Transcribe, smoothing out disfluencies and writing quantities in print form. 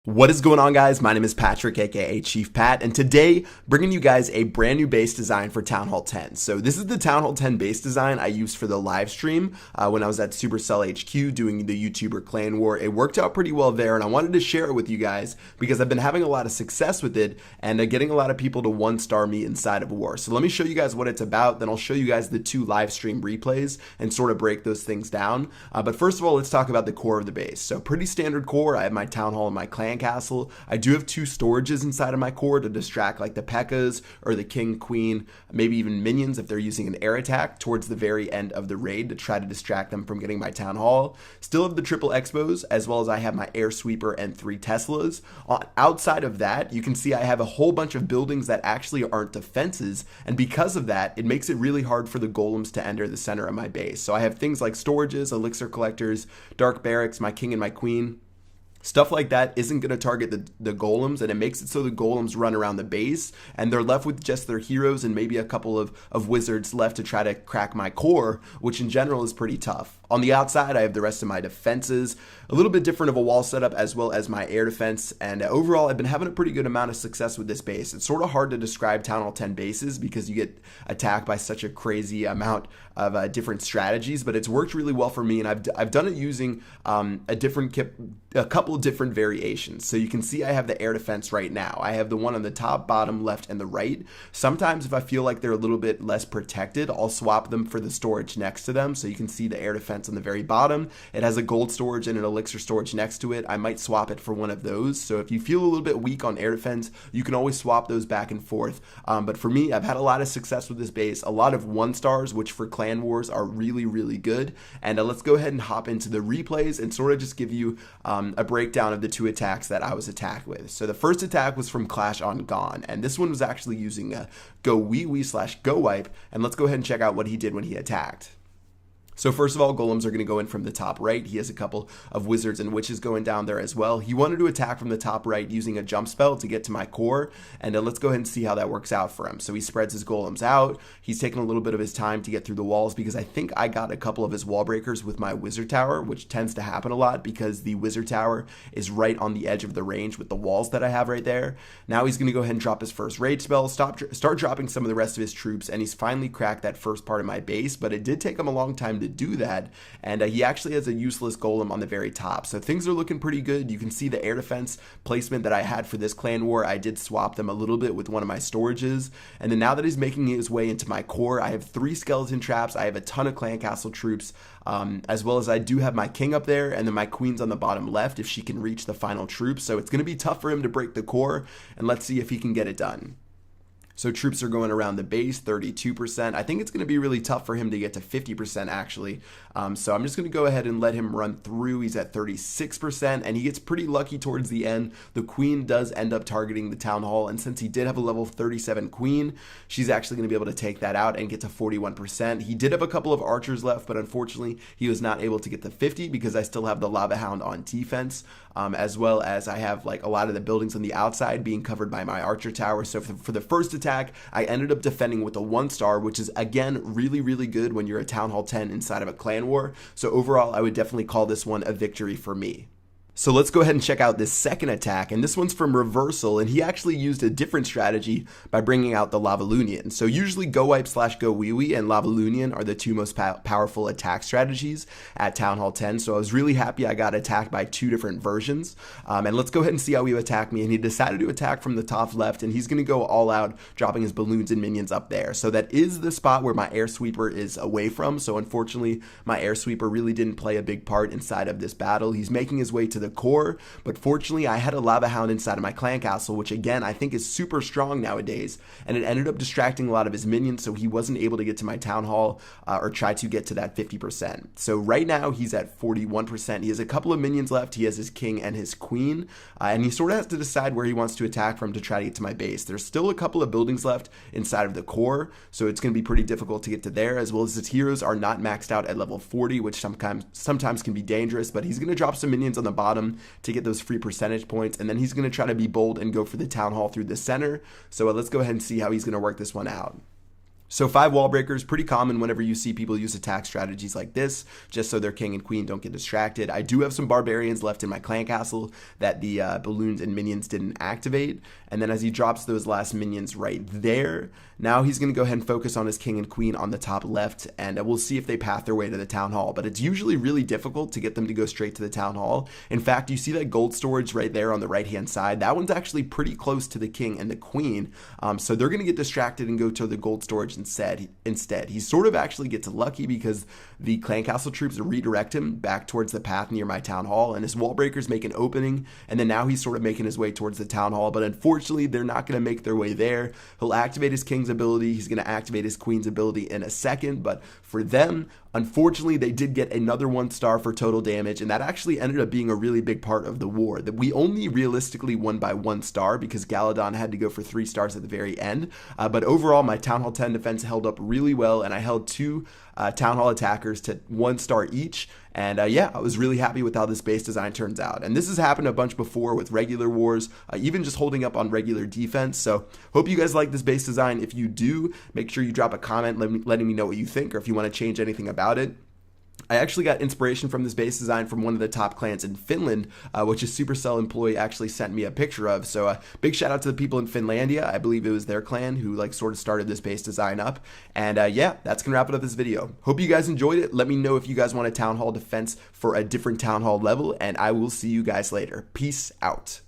What is going on, guys? My name is Patrick, aka Chief Pat, and today bringing you guys a brand new base design for Town Hall 10. So this is the Town Hall 10 base design I used for the live stream when I was at Supercell HQ doing the YouTuber Clan War. It worked out pretty well there, and I wanted to share it with you guys because I've been having a lot of success with it and getting a lot of people to one-star me inside of War. So let me show you guys what it's about, then I'll show you guys the two live stream replays and sort of break those things down. But first of all, let's talk about the core of the base. So pretty standard core. I have my Town Hall and my Clan Castle. I do have two storages inside of my core to distract like the P.E.K.K.A.s or the King, Queen, maybe even minions if they're using an air attack towards the very end of the raid to try to distract them from getting my Town Hall. Still have the triple Expos, as well as I have my Air Sweeper and 3 Teslas. Outside of that, you can see I have a whole bunch of buildings that actually aren't defenses, and because of that, it makes it really hard for the golems to enter the center of my base. So I have things like storages, elixir collectors, dark barracks, my King and my Queen. Stuff like that isn't going to target the golems, and it makes it so the golems run around the base and they're left with just their heroes and maybe a couple of wizards left to try to crack my core, which in general is pretty tough. On the outside, I have the rest of my defenses, a little bit different of a wall setup, as well as my air defense, and overall I've been having a pretty good amount of success with this base. It's sort of hard to describe Town Hall 10 bases because you get attacked by such a crazy amount of different strategies, but it's worked really well for me, and I've done it using a couple of different variations. So you can see I have the air defense right now. I have the one on the top, bottom, left, and the right. Sometimes if I feel like they're a little bit less protected, I'll swap them for the storage next to them. So you can see the air defense on the very bottom. It has a gold storage and an elixir storage next to it. I might swap it for one of those. So if you feel a little bit weak on air defense, you can always swap those back and forth. But for me, I've had a lot of success with this base, a lot of 1-stars, which for Clan Wars are really, really good. And let's go ahead and hop into the replays and sort of just give you a breakdown of the two attacks that I was attacked with. So the first attack was from Clash on Gone, and this one was actually using a Go Wee Wee / Go Wipe, and let's go ahead and check out what he did when he attacked. So first of all, golems are going to go in from the top right. He has a couple of wizards and witches going down there as well. He wanted to attack from the top right using a jump spell to get to my core, and let's go ahead and see how that works out for him. So he spreads his golems out. He's taking a little bit of his time to get through the walls because I think I got a couple of his wall breakers with my wizard tower, which tends to happen a lot because the wizard tower is right on the edge of the range with the walls that I have right there. Now he's going to go ahead and drop his first rage spell, start dropping some of the rest of his troops, and he's finally cracked that first part of my base, but it did take him a long time to do that, and he actually has a useless golem on the very top. So things are looking pretty good. You can see the air defense placement that I had for this clan war. I did swap them a little bit with one of my storages, and then now that he's making his way into my core, I have 3 skeleton traps. I have a ton of clan castle troops, as well as I do have my king up there, and then my queen's on the bottom left if she can reach the final troops. So it's going to be tough for him to break the core, and let's see if he can get it done. So troops are going around the base, 32%. I think it's going to be really tough for him to get to 50% actually. So I'm just going to go ahead and let him run through. He's at 36%, and he gets pretty lucky towards the end. The queen does end up targeting the town hall, and since he did have a level 37 queen, she's actually going to be able to take that out and get to 41%. He did have a couple of archers left, but unfortunately he was not able to get to 50 because I still have the lava hound on defense, as well as I have like a lot of the buildings on the outside being covered by my archer tower. So for the first attack, I ended up defending with a 1-star, which is again really, really good when you're a Town Hall 10 inside of a clan war. So overall, I would definitely call this one a victory for me. So let's go ahead and check out this second attack, and this one's from Reversal, and he actually used a different strategy by bringing out the Lavalunian. So usually Go Wipe / Go Wee Wee and Lavalunian are the two most powerful attack strategies at Town Hall 10, so I was really happy I got attacked by 2 different versions. And let's go ahead and see how he attacked me, and he decided to attack from the top left, and he's going to go all out, dropping his balloons and minions up there. So that is the spot where my Air Sweeper is away from, so unfortunately my Air Sweeper really didn't play a big part inside of this battle. He's making his way to the core, but fortunately I had a lava hound inside of my clan castle, which again I think is super strong nowadays, and it ended up distracting a lot of his minions, so he wasn't able to get to my town hall or try to get to that 50%. So right now he's at 41%. He has a couple of minions left. He has his king and his queen, and he sort of has to decide where he wants to attack from to try to get to my base. There's still a couple of buildings left inside of the core, so it's going to be pretty difficult to get to there, as well as his heroes are not maxed out at level 40, which sometimes can be dangerous, but he's going to drop some minions on the bottom to get those free percentage points, and then he's going to try to be bold and go for the town hall through the center. So let's go ahead and see how he's going to work this one out. So 5 wall breakers, pretty common whenever you see people use attack strategies like this, just so their king and queen don't get distracted. I do have some barbarians left in my clan castle that the balloons and minions didn't activate. And then as he drops those last minions right there, now he's going to go ahead and focus on his king and queen on the top left, and we'll see if they path their way to the town hall. But it's usually really difficult to get them to go straight to the town hall. In fact, you see that gold storage right there on the right hand side. That one's actually pretty close to the king and the queen. So they're going to get distracted and go to the gold storage instead. He sort of actually gets lucky because the clan castle troops redirect him back towards the path near my town hall, and his wall breakers make an opening, and then now he's sort of making his way towards the town hall. But unfortunately, they're not going to make their way there. He'll activate his king's ability. He's going to activate his queen's ability in a second, but for them, unfortunately, they did get another 1 star for total damage, and that actually ended up being a really big part of the war. That we only realistically won by 1 star because Galadon had to go for 3 stars at the very end. But overall, my Town Hall 10 defense held up really well, and I held 2 Town Hall attackers to 1 star each. And yeah, I was really happy with how this base design turns out. And this has happened a bunch before with regular wars, even just holding up on regular defense. So hope you guys like this base design. If you do, make sure you drop a comment letting me know what you think, or if you want to change anything about it. I actually got inspiration from this base design from one of the top clans in Finland, which a Supercell employee actually sent me a picture of. So big shout out to the people in Finlandia. I believe it was their clan who sort of started this base design up. And yeah, that's gonna wrap it up this video. Hope you guys enjoyed it. Let me know if you guys want a town hall defense for a different town hall level, and I will see you guys later. Peace out.